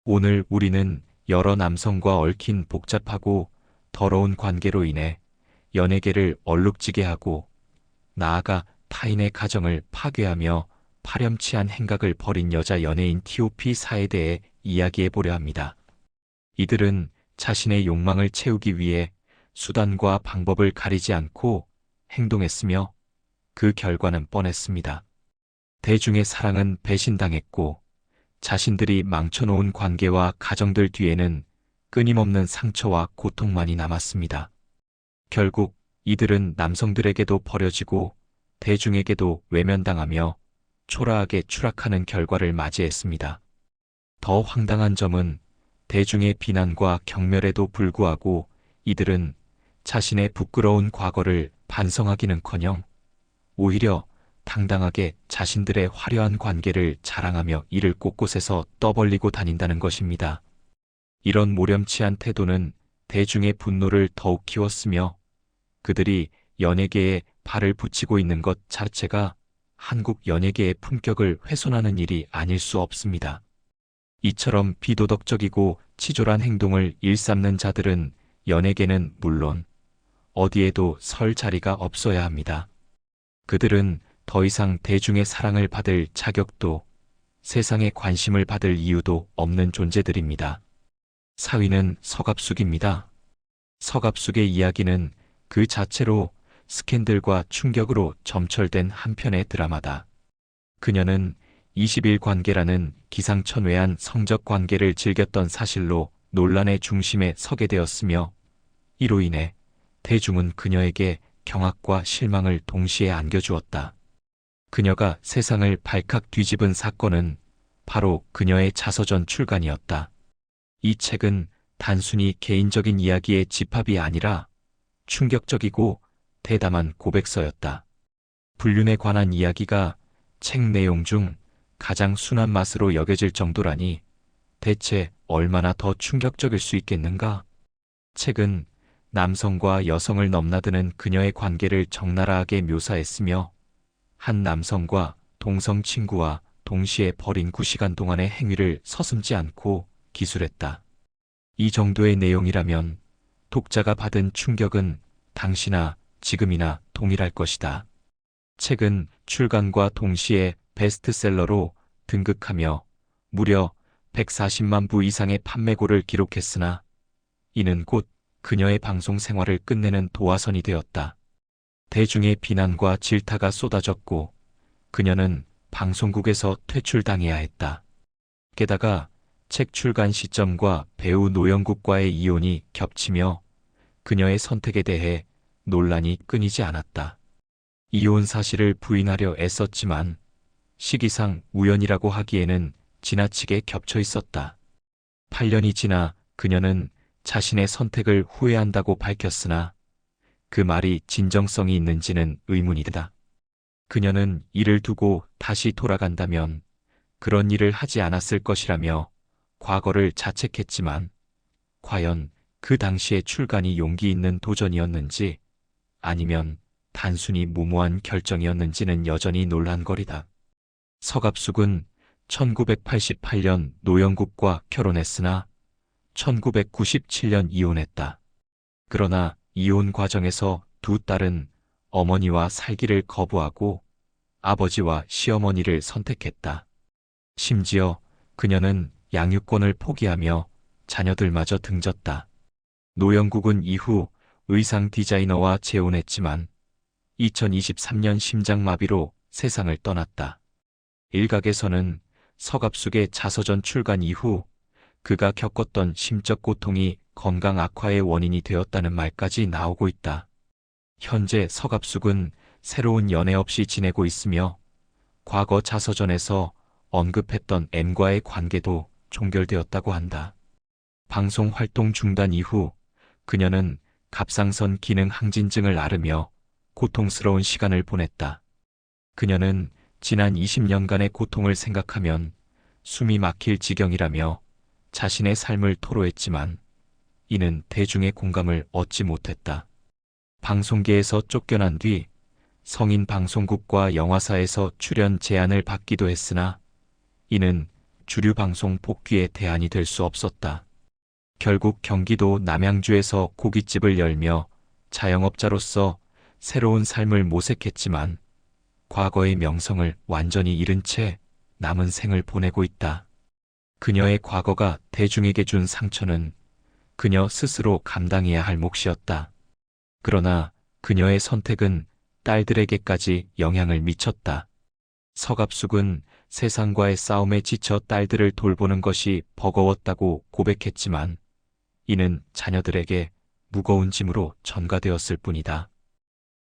오늘 우리는 여러 남성과 얽힌 복잡하고 더러운 관계로 인해 연예계를 얼룩지게 하고 나아가 타인의 가정을 파괴하며 파렴치한 행각을 벌인 여자 연예인 T.O.P.사에 대해 이야기해 보려 합니다. 이들은 자신의 욕망을 채우기 위해 수단과 방법을 가리지 않고 행동했으며 그 결과는 뻔했습니다. 대중의 사랑은 배신당했고 자신들이 망쳐놓은 관계와 가정들 뒤에는 끊임없는 상처와 고통만이 남았습니다. 결국 이들은 남성들에게도 버려지고 대중에게도 외면당하며 초라하게 추락하는 결과를 맞이했습니다. 더 황당한 점은 대중의 비난과 경멸에도 불구하고 이들은 자신의 부끄러운 과거를 반성하기는커녕 오히려 당당하게 자신들의 화려한 관계를 자랑하며 이를 곳곳에서 떠벌리고 다닌다는 것입니다. 이런 모렴치한 태도는 대중의 분노를 더욱 키웠으며 그들이 연예계에 발을 붙이고 있는 것 자체가 한국 연예계의 품격을 훼손하는 일이 아닐 수 없습니다. 이처럼 비도덕적이고 치졸한 행동을 일삼는 자들은 연예계는 물론 어디에도 설 자리가 없어야 합니다. 그들은 더 이상 대중의 사랑을 받을 자격도 세상의 관심을 받을 이유도 없는 존재들입니다. 4위는 서갑숙입니다. 서갑숙의 이야기는 그 자체로 스캔들과 충격으로 점철된 한 편의 드라마다. 그녀는 21관계라는 기상천외한 성적 관계를 즐겼던 사실로 논란의 중심에 서게 되었으며 이로 인해 대중은 그녀에게 경악과 실망을 동시에 안겨주었다. 그녀가 세상을 발칵 뒤집은 사건은 바로 그녀의 자서전 출간이었다. 이 책은 단순히 개인적인 이야기의 집합이 아니라 충격적이고 대담한 고백서였다. 불륜에 관한 이야기가 책 내용 중 가장 순한 맛으로 여겨질 정도라니 대체 얼마나 더 충격적일 수 있겠는가? 책은 남성과 여성을 넘나드는 그녀의 관계를 적나라하게 묘사했으며 한 남성과 동성 친구와 동시에 벌인 9시간 동안의 행위를 서슴지 않고 기술했다. 이 정도의 내용이라면 독자가 받은 충격은 당시나 지금이나 동일할 것이다. 책은 출간과 동시에 베스트셀러로 등극하며 무려 140만 부 이상의 판매고를 기록했으나 이는 곧 그녀의 방송 생활을 끝내는 도화선이 되었다. 대중의 비난과 질타가 쏟아졌고 그녀는 방송국에서 퇴출당해야 했다. 게다가 책 출간 시점과 배우 노영국과의 이혼이 겹치며 그녀의 선택에 대해 논란이 끊이지 않았다. 이혼 사실을 부인하려 애썼지만 시기상 우연이라고 하기에는 지나치게 겹쳐 있었다. 8년이 지나 그녀는 자신의 선택을 후회한다고 밝혔으나 그 말이 진정성이 있는지는 의문이다. 그녀는 이를 두고 다시 돌아간다면 그런 일을 하지 않았을 것이라며 과거를 자책했지만 과연 그 당시의 출간이 용기 있는 도전이었는지 아니면 단순히 무모한 결정이었는지는 여전히 논란거리다. 서갑숙은 1988년 노영국과 결혼했으나 1997년 이혼했다. 그러나 이혼 과정에서 두 딸은 어머니와 살기를 거부하고 아버지와 시어머니를 선택했다. 심지어 그녀는 양육권을 포기하며 자녀들마저 등졌다. 노영국은 이후 의상 디자이너와 재혼했지만 2023년 심장마비로 세상을 떠났다. 일각에서는 서갑숙의 자서전 출간 이후 그가 겪었던 심적 고통이 건강 악화의 원인이 되었다는 말까지 나오고 있다. 현재 서갑숙은 새로운 연애 없이 지내고 있으며 과거 자서전에서 언급했던 M과의 관계도 종결되었다고 한다. 방송 활동 중단 이후 그녀는 갑상선 기능 항진증을 앓으며 고통스러운 시간을 보냈다. 그녀는 지난 20년간의 고통을 생각하면 숨이 막힐 지경이라며 자신의 삶을 토로했지만 이는 대중의 공감을 얻지 못했다. 방송계에서 쫓겨난 뒤 성인 방송국과 영화사에서 출연 제안을 받기도 했으나 이는 주류 방송 복귀의 대안이 될 수 없었다. 결국 경기도 남양주에서 고깃집을 열며 자영업자로서 새로운 삶을 모색했지만 과거의 명성을 완전히 잃은 채 남은 생을 보내고 있다. 그녀의 과거가 대중에게 준 상처는 그녀 스스로 감당해야 할 몫이었다. 그러나 그녀의 선택은 딸들에게까지 영향을 미쳤다. 서갑숙은 세상과의 싸움에 지쳐 딸들을 돌보는 것이 버거웠다고 고백했지만 이는 자녀들에게 무거운 짐으로 전가되었을 뿐이다.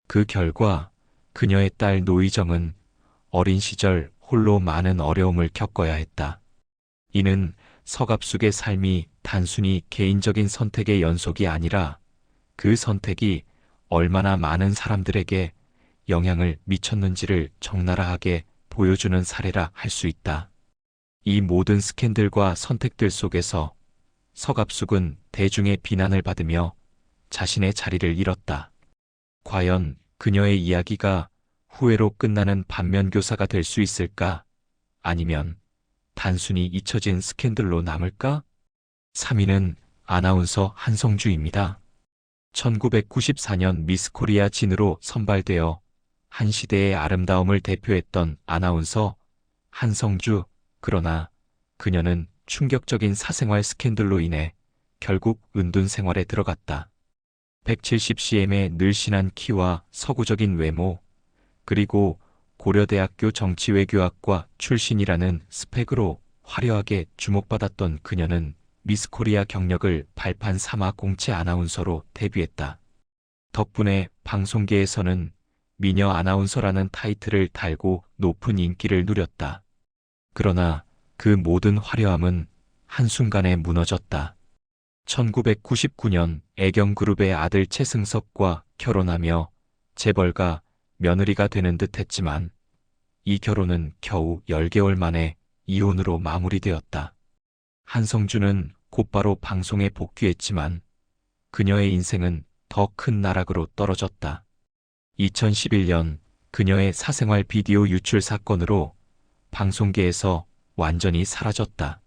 그 결과 그녀의 딸 노희정은 어린 시절 홀로 많은 어려움을 겪어야 했다. 이는 서갑숙의 삶이 단순히 개인적인 선택의 연속이 아니라 그 선택이 얼마나 많은 사람들에게 영향을 미쳤는지를 적나라하게 보여주는 사례라 할 수 있다. 이 모든 스캔들과 선택들 속에서 서갑숙은 대중의 비난을 받으며 자신의 자리를 잃었다. 과연 그녀의 이야기가 후회로 끝나는 반면교사가 될 수 있을까? 아니면 단순히 잊혀진 스캔들로 남을까? 3위는 아나운서 한성주입니다. 1994년 미스코리아 진으로 선발되어 한 시대의 아름다움을 대표했던 아나운서 한성주. 그러나 그녀는 충격적인 사생활 스캔들로 인해 결국 은둔 생활에 들어갔다. 170cm의 늘씬한 키와 서구적인 외모, 그리고 고려대학교 정치외교학과 출신이라는 스펙으로 화려하게 주목받았던 그녀는 미스코리아 경력을 발판 삼아 공채 아나운서로 데뷔했다. 덕분에 방송계에서는 미녀 아나운서라는 타이틀을 달고 높은 인기를 누렸다. 그러나 그 모든 화려함은 한순간에 무너졌다. 1999년 애경그룹의 아들 최승석과 결혼하며 재벌가 며느리가 되는 듯 했지만 이 결혼은 겨우 10개월 만에 이혼으로 마무리되었다. 한성주는 곧바로 방송에 복귀했지만 그녀의 인생은 더 큰 나락으로 떨어졌다. 2011년 그녀의 사생활 비디오 유출 사건으로 방송계에서 완전히 사라졌다.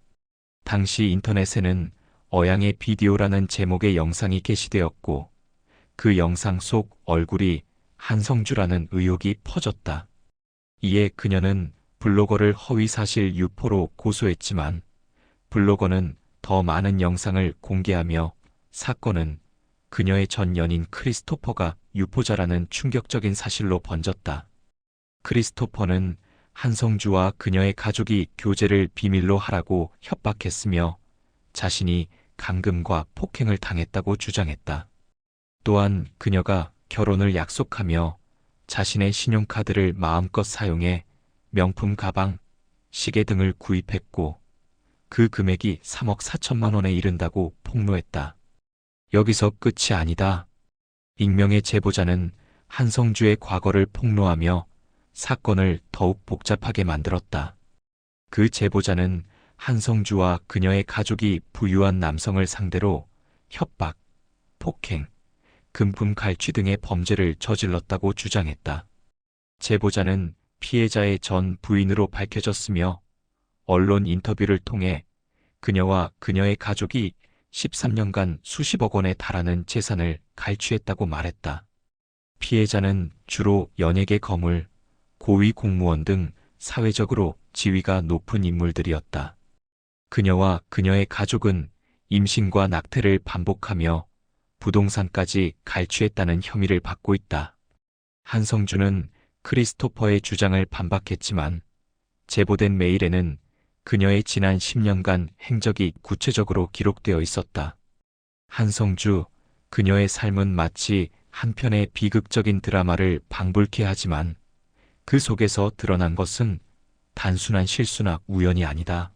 당시 인터넷에는 어양의 비디오라는 제목의 영상이 게시되었고 그 영상 속 얼굴이 한성주라는 의혹이 퍼졌다. 이에 그녀는 블로거를 허위사실 유포로 고소했지만 블로거는 더 많은 영상을 공개하며 사건은 그녀의 전 연인 크리스토퍼가 유포자라는 충격적인 사실로 번졌다. 크리스토퍼는 한성주와 그녀의 가족이 교제를 비밀로 하라고 협박했으며 자신이 감금과 폭행을 당했다고 주장했다. 또한 그녀가 결혼을 약속하며 자신의 신용카드를 마음껏 사용해 명품 가방, 시계 등을 구입했고 그 금액이 3억 4천만 원에 이른다고 폭로했다. 여기서 끝이 아니다. 익명의 제보자는 한성주의 과거를 폭로하며 사건을 더욱 복잡하게 만들었다. 그 제보자는 한성주와 그녀의 가족이 부유한 남성을 상대로 협박, 폭행, 금품 갈취 등의 범죄를 저질렀다고 주장했다. 제보자는 피해자의 전 부인으로 밝혀졌으며 언론 인터뷰를 통해 그녀와 그녀의 가족이 13년간 수십억 원에 달하는 재산을 갈취했다고 말했다. 피해자는 주로 연예계 거물, 고위 공무원 등 사회적으로 지위가 높은 인물들이었다. 그녀와 그녀의 가족은 임신과 낙태를 반복하며 부동산까지 갈취했다는 혐의를 받고 있다. 한성주는 크리스토퍼의 주장을 반박했지만 제보된 메일에는 그녀의 지난 10년간 행적이 구체적으로 기록되어 있었다. 한성주, 그녀의 삶은 마치 한 편의 비극적인 드라마를 방불케 하지만 그 속에서 드러난 것은 단순한 실수나 우연이 아니다.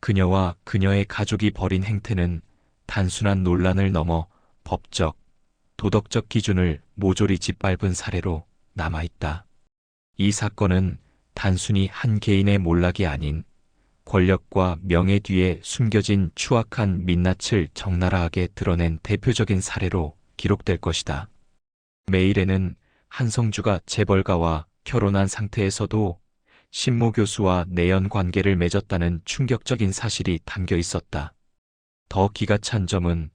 그녀와 그녀의 가족이 벌인 행태는 단순한 논란을 넘어 법적, 도덕적 기준을 모조리 짓밟은 사례로 남아있다. 이 사건은 단순히 한 개인의 몰락이 아닌 권력과 명예 뒤에 숨겨진 추악한 민낯을 적나라하게 드러낸 대표적인 사례로 기록될 것이다. 메일에는 한성주가 재벌가와 결혼한 상태에서도 신모 교수와 내연 관계를 맺었다는 충격적인 사실이 담겨 있었다. 더 기가 찬 점은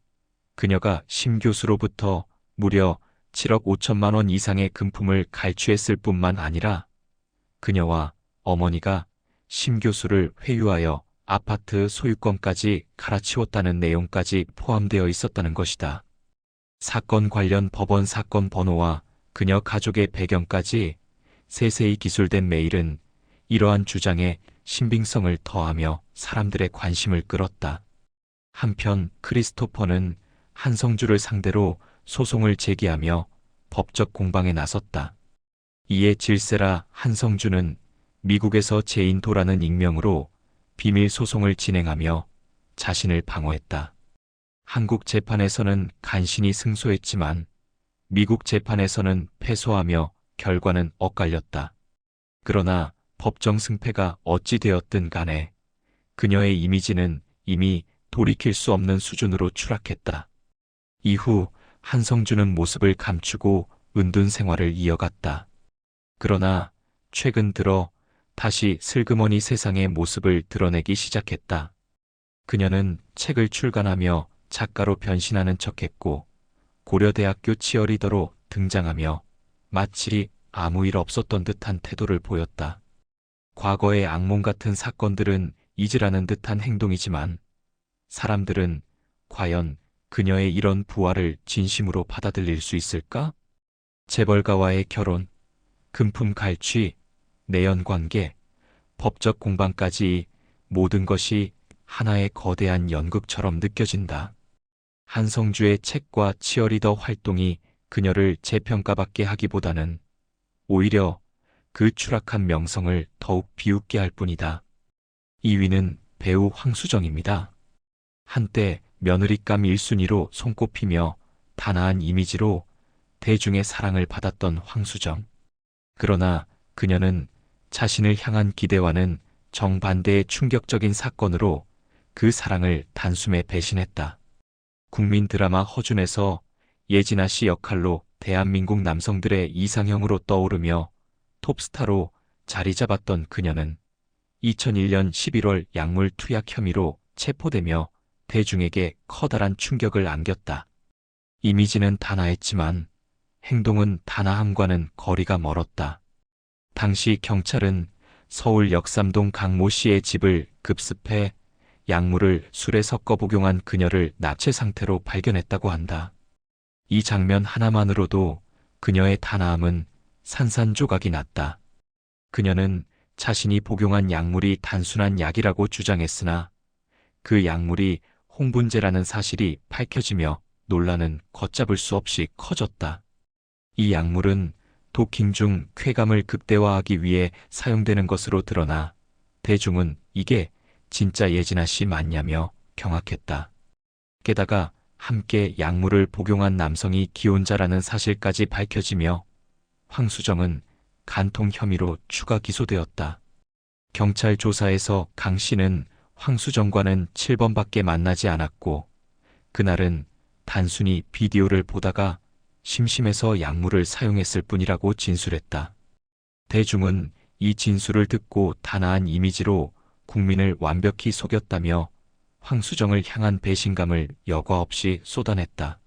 그녀가 심 교수로부터 무려 7억 5천만 원 이상의 금품을 갈취했을 뿐만 아니라 그녀와 어머니가 심 교수를 회유하여 아파트 소유권까지 갈아치웠다는 내용까지 포함되어 있었다는 것이다. 사건 관련 법원 사건 번호와 그녀 가족의 배경까지 세세히 기술된 메일은 이러한 주장에 신빙성을 더하며 사람들의 관심을 끌었다. 한편 크리스토퍼는 한성주를 상대로 소송을 제기하며 법적 공방에 나섰다. 이에 질세라 한성주는 미국에서 제인도라는 익명으로 비밀 소송을 진행하며 자신을 방어했다. 한국 재판에서는 간신히 승소했지만 미국 재판에서는 패소하며 결과는 엇갈렸다. 그러나 법정 승패가 어찌 되었든 간에 그녀의 이미지는 이미 돌이킬 수 없는 수준으로 추락했다. 이후 한성주는 모습을 감추고 은둔 생활을 이어갔다. 그러나 최근 들어 다시 슬그머니 세상의 모습을 드러내기 시작했다. 그녀는 책을 출간하며 작가로 변신하는 척했고 고려대학교 치어리더로 등장하며 마치 아무 일 없었던 듯한 태도를 보였다. 과거의 악몽 같은 사건들은 잊으라는 듯한 행동이지만 사람들은 과연 그녀의 이런 부활을 진심으로 받아들일 수 있을까? 재벌가와의 결혼, 금품 갈취, 내연 관계, 법적 공방까지 모든 것이 하나의 거대한 연극처럼 느껴진다. 한성주의 책과 치어리더 활동이 그녀를 재평가받게 하기보다는 오히려 그 추락한 명성을 더욱 비웃게 할 뿐이다. 2위는 배우 황수정입니다. 한때 며느리감 1순위로 손꼽히며 단아한 이미지로 대중의 사랑을 받았던 황수정. 그러나 그녀는 자신을 향한 기대와는 정반대의 충격적인 사건으로 그 사랑을 단숨에 배신했다. 국민 드라마 허준에서 예진아 씨 역할로 대한민국 남성들의 이상형으로 떠오르며 톱스타로 자리 잡았던 그녀는 2001년 11월 약물 투약 혐의로 체포되며 대중에게 커다란 충격을 안겼다. 이미지는 단아했지만 행동은 단아함과는 거리가 멀었다. 당시 경찰은 서울 역삼동 강모 씨의 집을 급습해 약물을 술에 섞어 복용한 그녀를 납체 상태로 발견했다고 한다. 이 장면 하나만으로도 그녀의 단아함은 산산조각이 났다. 그녀는 자신이 복용한 약물이 단순한 약이라고 주장했으나 그 약물이 홍분제라는 사실이 밝혀지며 논란은 걷잡을 수 없이 커졌다. 이 약물은 도킹 중 쾌감을 극대화하기 위해 사용되는 것으로 드러나 대중은 이게 진짜 예진아 씨 맞냐며 경악했다. 게다가 함께 약물을 복용한 남성이 기혼자라는 사실까지 밝혀지며 황수정은 간통 혐의로 추가 기소되었다. 경찰 조사에서 강 씨는 황수정과는 7번밖에 만나지 않았고 그날은 단순히 비디오를 보다가 심심해서 약물을 사용했을 뿐이라고 진술했다. 대중은 이 진술을 듣고 단아한 이미지로 국민을 완벽히 속였다며 황수정을 향한 배신감을 여과 없이 쏟아냈다.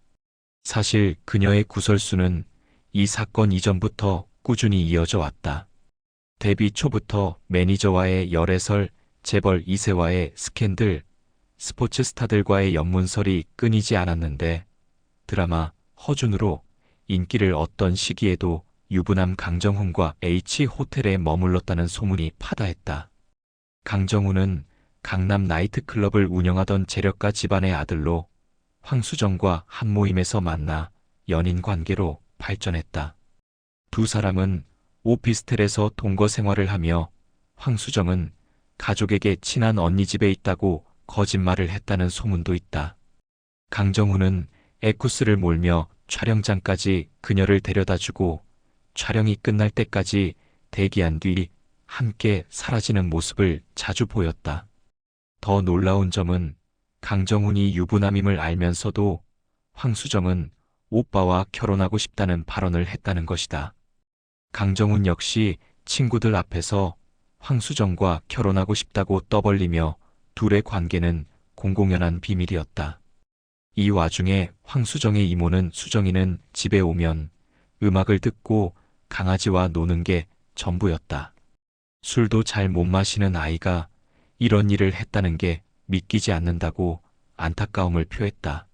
사실 그녀의 구설수는 이 사건 이전부터 꾸준히 이어져 왔다. 데뷔 초부터 매니저와의 열애설, 재벌 2세와의 스캔들, 스포츠 스타들과의 연문설이 끊이지 않았는데 드라마 허준으로 인기를 얻던 시기에도 유부남 강정훈과 H호텔에 머물렀다는 소문이 파다했다. 강정훈은 강남 나이트클럽을 운영하던 재력가 집안의 아들로 황수정과 한 모임에서 만나 연인 관계로 발전했다. 두 사람은 오피스텔에서 동거 생활을 하며 황수정은 가족에게 친한 언니 집에 있다고 거짓말을 했다는 소문도 있다. 강정훈은 에쿠스를 몰며 촬영장까지 그녀를 데려다주고 촬영이 끝날 때까지 대기한 뒤 함께 사라지는 모습을 자주 보였다. 더 놀라운 점은 강정훈이 유부남임을 알면서도 황수정은 오빠와 결혼하고 싶다는 발언을 했다는 것이다. 강정훈 역시 친구들 앞에서 황수정과 결혼하고 싶다고 떠벌리며 둘의 관계는 공공연한 비밀이었다. 이 와중에 황수정의 이모는 수정이는 집에 오면 음악을 듣고 강아지와 노는 게 전부였다. 술도 잘 못 마시는 아이가 이런 일을 했다는 게 믿기지 않는다고 안타까움을 표했다.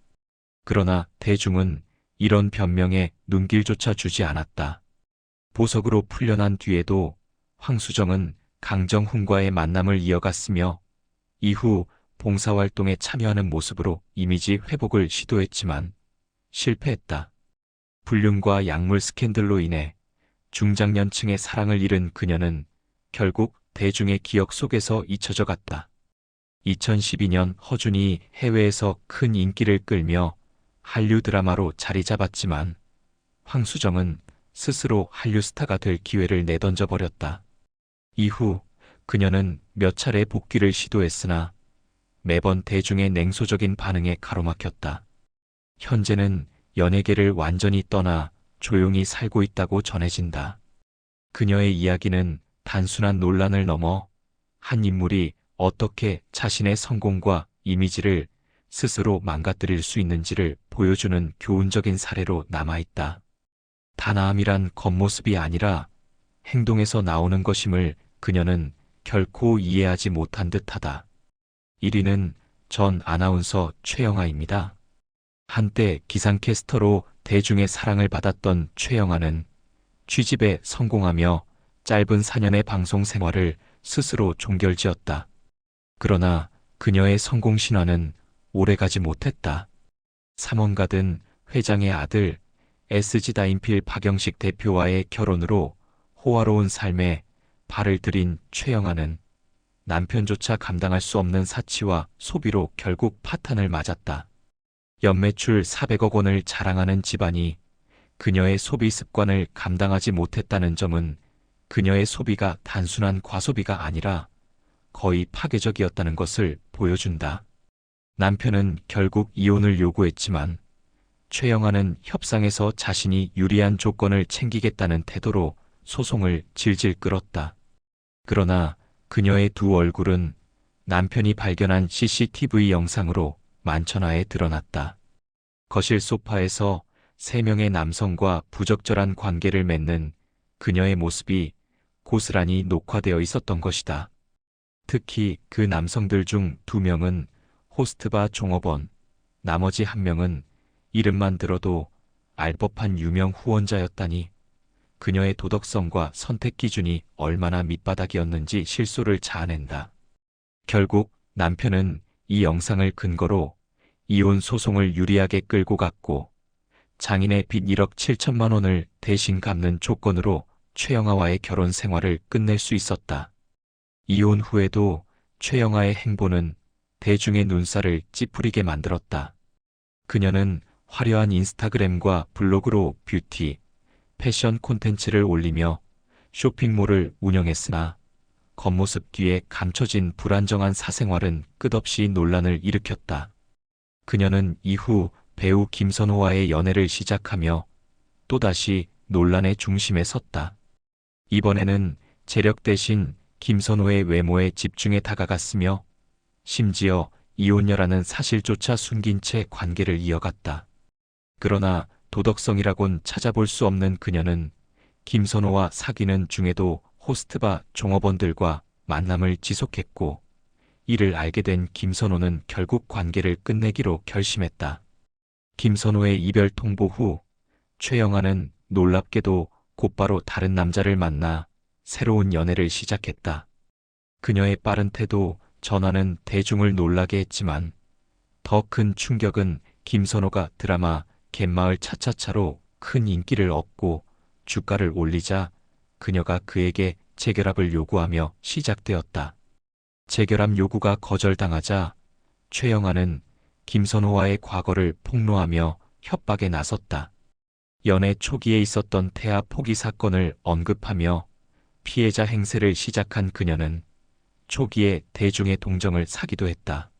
그러나 대중은 이런 변명에 눈길조차 주지 않았다. 보석으로 풀려난 뒤에도 황수정은 강정훈과의 만남을 이어갔으며 이후 봉사활동에 참여하는 모습으로 이미지 회복을 시도했지만 실패했다. 불륜과 약물 스캔들로 인해 중장년층의 사랑을 잃은 그녀는 결국 대중의 기억 속에서 잊혀져 갔다. 2012년 허준이 해외에서 큰 인기를 끌며 한류 드라마로 자리 잡았지만 황수정은 스스로 한류 스타가 될 기회를 내던져 버렸다. 이후 그녀는 몇 차례 복귀를 시도했으나 매번 대중의 냉소적인 반응에 가로막혔다. 현재는 연예계를 완전히 떠나 조용히 살고 있다고 전해진다. 그녀의 이야기는 단순한 논란을 넘어 한 인물이 어떻게 자신의 성공과 이미지를 스스로 망가뜨릴 수 있는지를 보여주는 교훈적인 사례로 남아있다. 단아함이란 겉모습이 아니라 행동에서 나오는 것임을 그녀는 결코 이해하지 못한 듯하다. 1위는 전 아나운서 최영아입니다. 한때 기상캐스터로 대중의 사랑을 받았던 최영아는 취집에 성공하며 짧은 4년의 방송 생활을 스스로 종결지었다. 그러나 그녀의 성공 신화는 오래가지 못했다. 삼원가든 회장의 아들 SG다인필 박영식 대표와의 결혼으로 호화로운 삶에 발을 들인 최영아는 남편조차 감당할 수 없는 사치와 소비로 결국 파탄을 맞았다. 연매출 400억 원을 자랑하는 집안이 그녀의 소비 습관을 감당하지 못했다는 점은 그녀의 소비가 단순한 과소비가 아니라 거의 파괴적이었다는 것을 보여준다. 남편은 결국 이혼을 요구했지만 최영아는 협상에서 자신이 유리한 조건을 챙기겠다는 태도로 소송을 질질 끌었다. 그러나 그녀의 두 얼굴은 남편이 발견한 CCTV 영상으로 만천하에 드러났다. 거실 소파에서 3명의 남성과 부적절한 관계를 맺는 그녀의 모습이 고스란히 녹화되어 있었던 것이다. 특히 그 남성들 중 2명은 호스트바 종업원, 나머지 1명은 이름만 들어도 알 법한 유명 후원자였다니 그녀의 도덕성과 선택 기준이 얼마나 밑바닥이었는지 실소를 자아낸다. 결국 남편은 이 영상을 근거로 이혼 소송을 유리하게 끌고 갔고 장인의 빚 1억 7천만 원을 대신 갚는 조건으로 최영아와의 결혼 생활을 끝낼 수 있었다. 이혼 후에도 최영아의 행보는 대중의 눈살을 찌푸리게 만들었다. 그녀는 화려한 인스타그램과 블로그로 뷰티, 패션 콘텐츠를 올리며 쇼핑몰을 운영했으나 겉모습 뒤에 감춰진 불안정한 사생활은 끝없이 논란을 일으켰다. 그녀는 이후 배우 김선호와의 연애를 시작하며 또다시 논란의 중심에 섰다. 이번에는 재력 대신 김선호의 외모에 집중해 다가갔으며 심지어 이혼녀라는 사실조차 숨긴 채 관계를 이어갔다. 그러나 도덕성이라곤 찾아볼 수 없는 그녀는 김선호와 사귀는 중에도 호스트바 종업원들과 만남을 지속했고 이를 알게 된 김선호는 결국 관계를 끝내기로 결심했다. 김선호의 이별 통보 후 최영아는 놀랍게도 곧바로 다른 남자를 만나 새로운 연애를 시작했다. 그녀의 빠른 태도, 전화는 대중을 놀라게 했지만 더 큰 충격은 김선호가 드라마 갯마을 차차차로 큰 인기를 얻고 주가를 올리자 그녀가 그에게 재결합을 요구하며 시작되었다. 재결합 요구가 거절당하자 최영아는 김선호와의 과거를 폭로하며 협박에 나섰다. 연애 초기에 있었던 태아 포기 사건을 언급하며 피해자 행세를 시작한 그녀는 초기에 대중의 동정을 사기도 했다.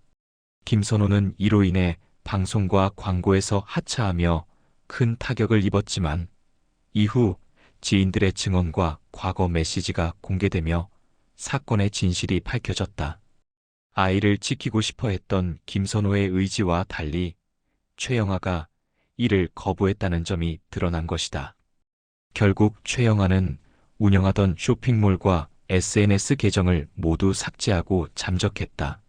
김선호는 이로 인해 방송과 광고에서 하차하며 큰 타격을 입었지만 이후 지인들의 증언과 과거 메시지가 공개되며 사건의 진실이 밝혀졌다. 아이를 지키고 싶어 했던 김선호의 의지와 달리 최영아가 이를 거부했다는 점이 드러난 것이다. 결국 최영아는 운영하던 쇼핑몰과 SNS 계정을 모두 삭제하고 잠적했다.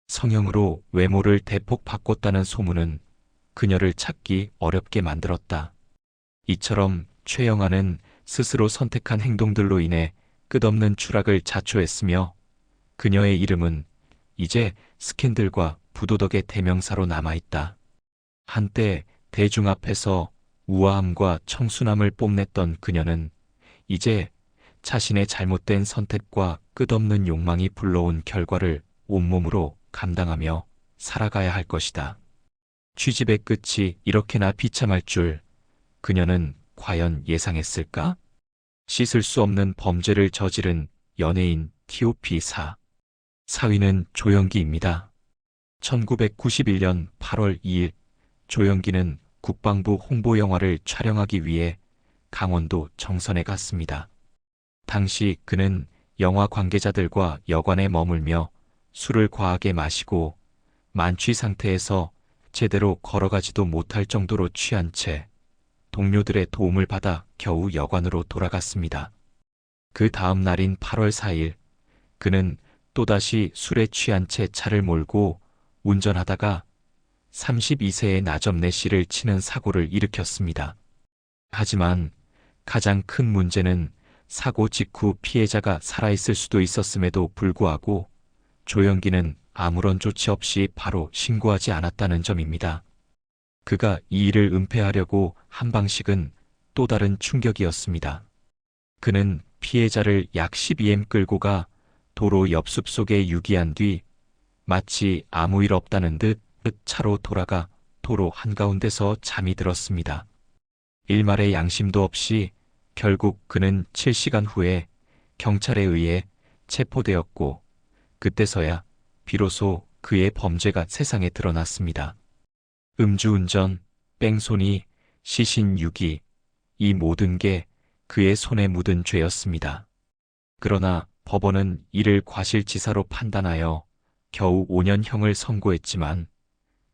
성형으로 외모를 대폭 바꿨다는 소문은 그녀를 찾기 어렵게 만들었다. 이처럼 최영아는 스스로 선택한 행동들로 인해 끝없는 추락을 자초했으며 그녀의 이름은 이제 스캔들과 부도덕의 대명사로 남아있다. 한때 대중 앞에서 우아함과 청순함을 뽐냈던 그녀는 이제 자신의 잘못된 선택과 끝없는 욕망이 불러온 결과를 온몸으로 감당하며 살아가야 할 것이다. 취집의 끝이 이렇게나 비참할 줄 그녀는 과연 예상했을까? 씻을 수 없는 범죄를 저지른 연예인 T.O.P. 사위는 조영기입니다. 1991년 8월 2일 조영기는 국방부 홍보 영화를 촬영하기 위해 강원도 정선에 갔습니다. 당시 그는 영화 관계자들과 여관에 머물며 술을 과하게 마시고 만취 상태에서 제대로 걸어가지도 못할 정도로 취한 채 동료들의 도움을 받아 겨우 여관으로 돌아갔습니다. 그 다음 날인 8월 4일 그는 또다시 술에 취한 채 차를 몰고 운전하다가 32세의 나점내 씨를 치는 사고를 일으켰습니다. 하지만 가장 큰 문제는 사고 직후 피해자가 살아있을 수도 있었음에도 불구하고 조영기는 아무런 조치 없이 바로 신고하지 않았다는 점입니다. 그가 이 일을 은폐하려고 한 방식은 또 다른 충격이었습니다. 그는 피해자를 약 12m 끌고 가 도로 옆 숲속에 유기한 뒤 마치 아무 일 없다는 듯 차로 돌아가 도로 한가운데서 잠이 들었습니다. 일말의 양심도 없이 결국 그는 7시간 후에 경찰에 의해 체포되었고 그때서야 비로소 그의 범죄가 세상에 드러났습니다. 음주운전, 뺑소니, 시신유기, 이 모든 게 그의 손에 묻은 죄였습니다. 그러나 법원은 이를 과실치사로 판단하여 겨우 5년형을 선고했지만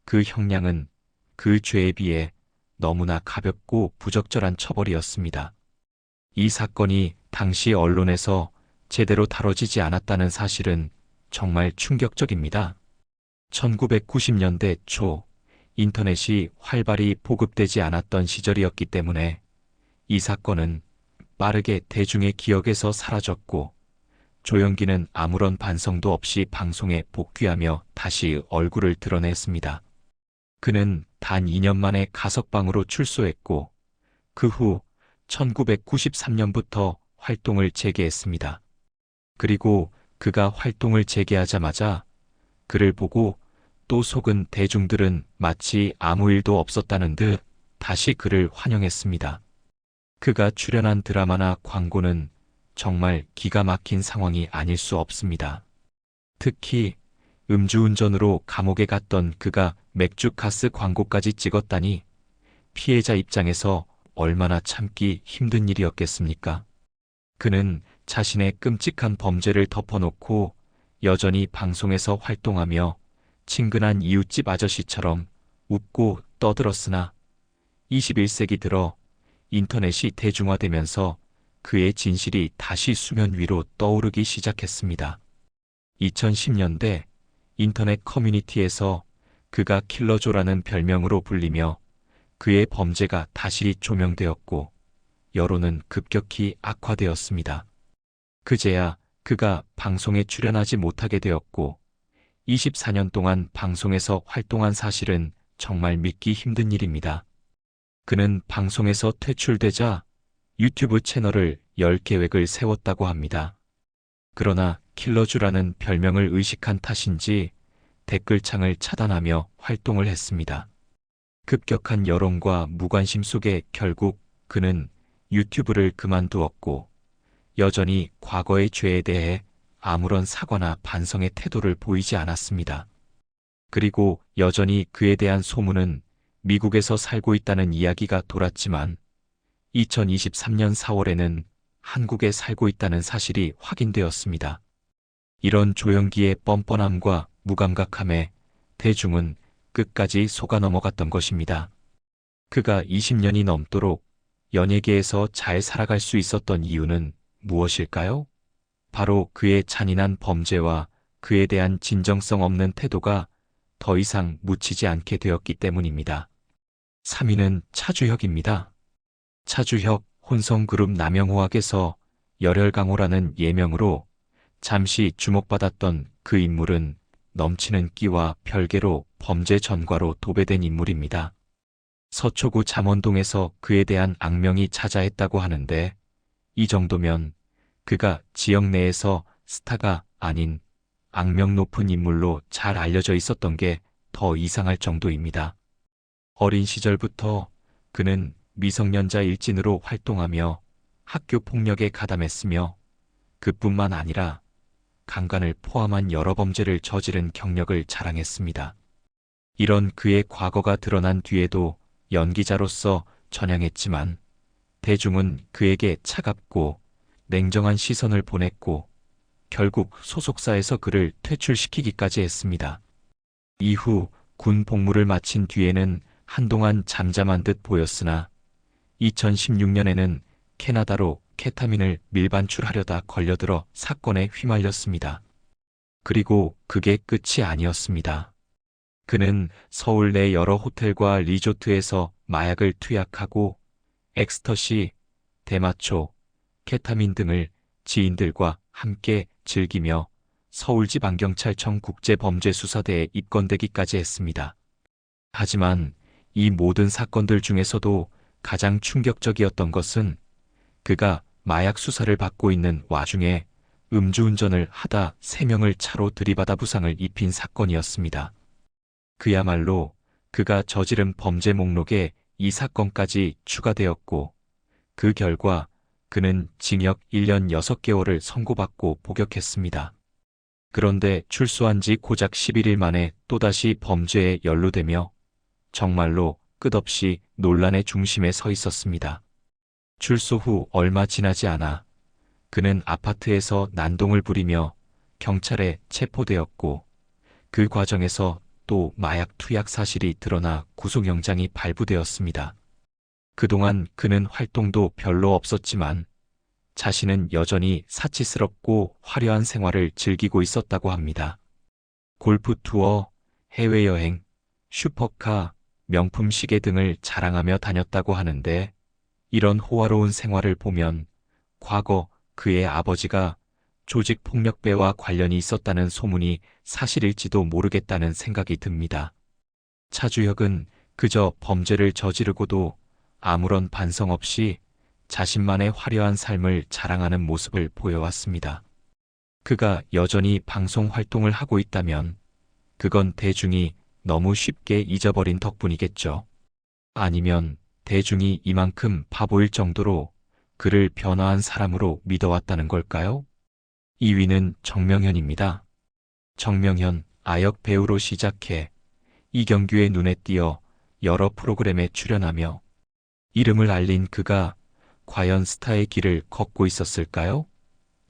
그 형량은 그 죄에 비해 너무나 가볍고 부적절한 처벌이었습니다. 이 사건이 당시 언론에서 제대로 다뤄지지 않았다는 사실은 정말 충격적입니다. 1990년대 초 인터넷이 활발히 보급되지 않았던 시절이었기 때문에 이 사건은 빠르게 대중의 기억에서 사라졌고 조영기는 아무런 반성도 없이 방송에 복귀하며 다시 얼굴을 드러냈습니다. 그는 단 2년 만에 가석방으로 출소했고 그 후 1993년부터 활동을 재개했습니다. 그리고 그가 활동을 재개하자마자 그를 보고 또 속은 대중들은 마치 아무 일도 없었다는 듯 다시 그를 환영했습니다. 그가 출연한 드라마나 광고는 정말 기가 막힌 상황이 아닐 수 없습니다. 특히 음주운전으로 감옥에 갔던 그가 맥주 카스 광고까지 찍었다니 피해자 입장에서 얼마나 참기 힘든 일이었겠습니까? 그는 자신의 끔찍한 범죄를 덮어놓고 여전히 방송에서 활동하며 친근한 이웃집 아저씨처럼 웃고 떠들었으나 21세기 들어 인터넷이 대중화되면서 그의 진실이 다시 수면 위로 떠오르기 시작했습니다. 2010년대 인터넷 커뮤니티에서 그가 킬러조라는 별명으로 불리며 그의 범죄가 다시 조명되었고 여론은 급격히 악화되었습니다. 그제야 그가 방송에 출연하지 못하게 되었고 24년 동안 방송에서 활동한 사실은 정말 믿기 힘든 일입니다. 그는 방송에서 퇴출되자 유튜브 채널을 열 계획을 세웠다고 합니다. 그러나 킬러주라는 별명을 의식한 탓인지 댓글창을 차단하며 활동을 했습니다. 급격한 여론과 무관심 속에 결국 그는 유튜브를 그만두었고 여전히 과거의 죄에 대해 아무런 사과나 반성의 태도를 보이지 않았습니다. 그리고 여전히 그에 대한 소문은 미국에서 살고 있다는 이야기가 돌았지만 2023년 4월에는 한국에 살고 있다는 사실이 확인되었습니다. 이런 조영기의 뻔뻔함과 무감각함에 대중은 끝까지 속아 넘어갔던 것입니다. 그가 20년이 넘도록 연예계에서 잘 살아갈 수 있었던 이유는 무엇일까요? 바로 그의 잔인한 범죄와 그에 대한 진정성 없는 태도가 더 이상 묻히지 않게 되었기 때문입니다. 3위는 차주혁입니다. 차주혁 혼성그룹 남영호학에서 열혈강호라는 예명으로 잠시 주목받았던 그 인물은 넘치는 끼와 별개로 범죄 전과로 도배된 인물입니다. 서초구 잠원동에서 그에 대한 악명이 자자했다고 하는데 이 정도면 그가 지역 내에서 스타가 아닌 악명 높은 인물로 잘 알려져 있었던 게 더 이상할 정도입니다. 어린 시절부터 그는 미성년자 일진으로 활동하며 학교 폭력에 가담했으며 그뿐만 아니라 강간을 포함한 여러 범죄를 저지른 경력을 자랑했습니다. 이런 그의 과거가 드러난 뒤에도 연기자로서 전향했지만 대중은 그에게 차갑고 냉정한 시선을 보냈고 결국 소속사에서 그를 퇴출시키기까지 했습니다. 이후 군 복무를 마친 뒤에는 한동안 잠잠한 듯 보였으나 2016년에는 캐나다로 케타민을 밀반출하려다 걸려들어 사건에 휘말렸습니다. 그리고 그게 끝이 아니었습니다. 그는 서울 내 여러 호텔과 리조트에서 마약을 투약하고 엑스터시, 대마초, 케타민 등을 지인들과 함께 즐기며 서울지방경찰청 국제범죄수사대에 입건되기까지 했습니다. 하지만 이 모든 사건들 중에서도 가장 충격적이었던 것은 그가 마약 수사를 받고 있는 와중에 음주운전을 하다 3명을 차로 들이받아 부상을 입힌 사건이었습니다. 그야말로 그가 저지른 범죄 목록에 이 사건까지 추가되었고 그 결과 그는 징역 1년 6개월을 선고받고 복역했습니다. 그런데 출소한 지 고작 11일 만에 또다시 범죄에 연루되며 정말로 끝없이 논란의 중심에 서 있었습니다. 출소 후 얼마 지나지 않아 그는 아파트에서 난동을 부리며 경찰에 체포되었고 그 과정에서 또 마약 투약 사실이 드러나 구속영장이 발부되었습니다. 그동안 그는 활동도 별로 없었지만 자신은 여전히 사치스럽고 화려한 생활을 즐기고 있었다고 합니다. 골프 투어, 해외여행, 슈퍼카, 명품 시계 등을 자랑하며 다녔다고 하는데 이런 호화로운 생활을 보면 과거 그의 아버지가 조직폭력배와 관련이 있었다는 소문이 사실일지도 모르겠다는 생각이 듭니다. 차주혁은 그저 범죄를 저지르고도 아무런 반성 없이 자신만의 화려한 삶을 자랑하는 모습을 보여왔습니다. 그가 여전히 방송 활동을 하고 있다면 그건 대중이 너무 쉽게 잊어버린 덕분이겠죠. 아니면 대중이 이만큼 바보일 정도로 그를 변화한 사람으로 믿어왔다는 걸까요? 2위는 정명현입니다. 정명현, 아역 배우로 시작해 이경규의 눈에 띄어 여러 프로그램에 출연하며 이름을 알린 그가 과연 스타의 길을 걷고 있었을까요?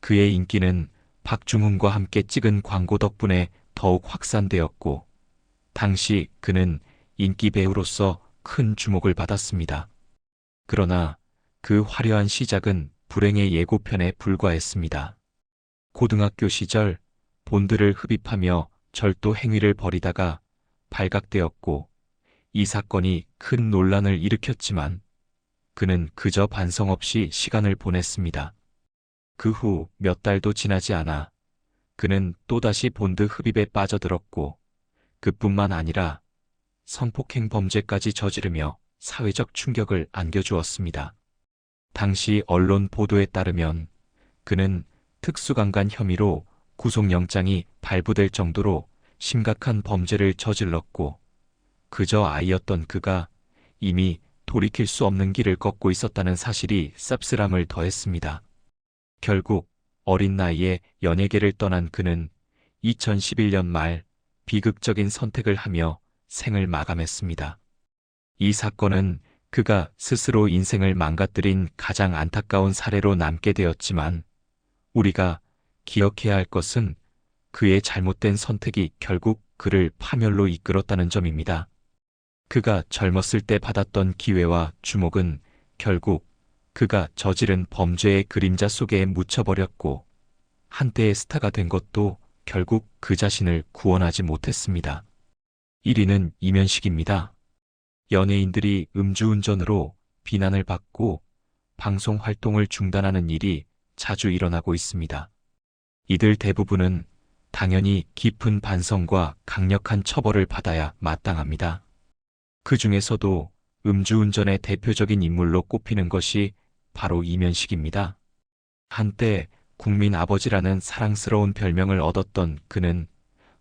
그의 인기는 박중훈과 함께 찍은 광고 덕분에 더욱 확산되었고 당시 그는 인기 배우로서 큰 주목을 받았습니다. 그러나 그 화려한 시작은 불행의 예고편에 불과했습니다. 고등학교 시절 본드를 흡입하며 절도 행위를 벌이다가 발각되었고 이 사건이 큰 논란을 일으켰지만 그는 그저 반성 없이 시간을 보냈습니다. 그 후 몇 달도 지나지 않아 그는 또다시 본드 흡입에 빠져들었고 그뿐만 아니라 성폭행 범죄까지 저지르며 사회적 충격을 안겨주었습니다. 당시 언론 보도에 따르면 그는 특수강간 혐의로 구속영장이 발부될 정도로 심각한 범죄를 저질렀고 그저 아이였던 그가 이미 돌이킬 수 없는 길을 걷고 있었다는 사실이 씁쓸함을 더했습니다. 결국 어린 나이에 연예계를 떠난 그는 2011년 말 비극적인 선택을 하며 생을 마감했습니다. 이 사건은 그가 스스로 인생을 망가뜨린 가장 안타까운 사례로 남게 되었지만 우리가 기억해야 할 것은 그의 잘못된 선택이 결국 그를 파멸로 이끌었다는 점입니다. 그가 젊었을 때 받았던 기회와 주목은 결국 그가 저지른 범죄의 그림자 속에 묻혀버렸고, 한때의 스타가 된 것도 결국 그 자신을 구원하지 못했습니다. 1위는 이면식입니다. 연예인들이 음주운전으로 비난을 받고 방송 활동을 중단하는 일이 자주 일어나고 있습니다. 이들 대부분은 당연히 깊은 반성과 강력한 처벌을 받아야 마땅합니다. 그 중에서도 음주운전의 대표적인 인물로 꼽히는 것이 바로 이면식입니다. 한때 국민 아버지라는 사랑스러운 별명을 얻었던 그는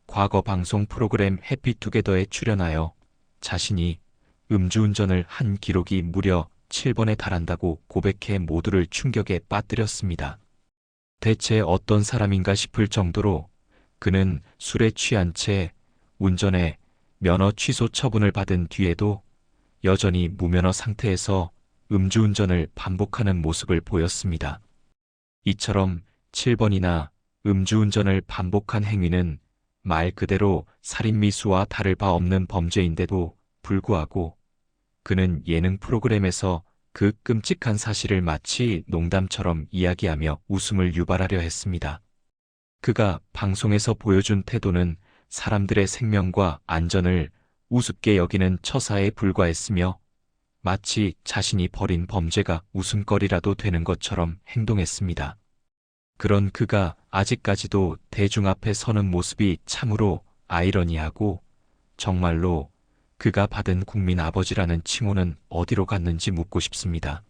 과거 방송 프로그램 해피투게더에 출연하여 자신이 음주운전을 한 기록이 무려 7번에 달한다고 고백해 모두를 충격에 빠뜨렸습니다. 대체 어떤 사람인가 싶을 정도로 그는 술에 취한 채 운전해 면허 취소 처분을 받은 뒤에도 여전히 무면허 상태에서 음주운전을 반복하는 모습을 보였습니다. 이처럼 7번이나 음주운전을 반복한 행위는 말 그대로 살인미수와 다를 바 없는 범죄인데도 불구하고 그는 예능 프로그램에서 그 끔찍한 사실을 마치 농담처럼 이야기하며 웃음을 유발하려 했습니다. 그가 방송에서 보여준 태도는 사람들의 생명과 안전을 우습게 여기는 처사에 불과했으며 마치 자신이 벌인 범죄가 웃음거리라도 되는 것처럼 행동했습니다. 그런 그가 아직까지도 대중 앞에 서는 모습이 참으로 아이러니하고 정말로 그가 받은 국민 아버지라는 칭호는 어디로 갔는지 묻고 싶습니다.